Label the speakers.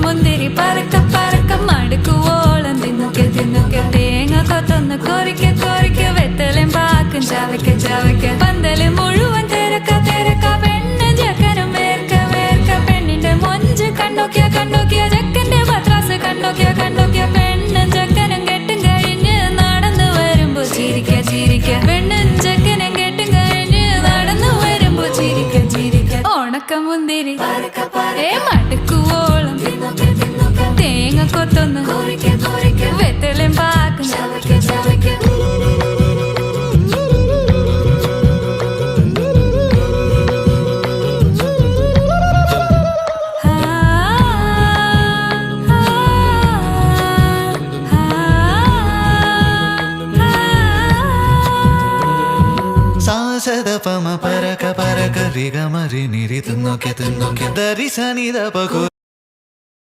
Speaker 1: മുന്തിരി പറക്ക പറക്ക മടുക്കുവോളം തിന്നുക്കെ തിന്നുക്കെ തേങ്ങ കൊത്തൊന്ന് കൊറിക്ക കൊറിക്ക വെത്തലും പാക്കും ചവയ്ക്ക ചവയ്ക്ക പന്തല് മുഴുവൻ തിരക്ക തിരക്ക പെണ്ണ് ജക്കനും വേർക്ക വേർക്ക പെണ്ണിന്റെ മൊഞ്ച് കണ്ടോക്കിയ കണ്ടോക്കിയ ജക്കന്റെ പത്രാസ് കണ്ടോക്കിയ കണ്ടോക്കിയ പെണ്ണും ജക്കനും കെട്ടും കഴിഞ്ഞ് നടന്നു വരുമ്പോ ചിരിക്ക ചിരിക്ക പെണ്ണും ജക്കനും കെട്ടും കഴിഞ്ഞ് നടന്നു വരുമ്പോ ചിരിക്ക ചിരിക്ക ഉണക്ക മുന്തിരി മടുക്കുവോളം തേങ്ങ കൊത്തൊന്ന് വെത്തലും പാക്കും
Speaker 2: സാസദപമ പരക പരക രിഗമരി നിരി തിന്നോക്കെ തിന്നോക്കെ ദരി സനിദ പകു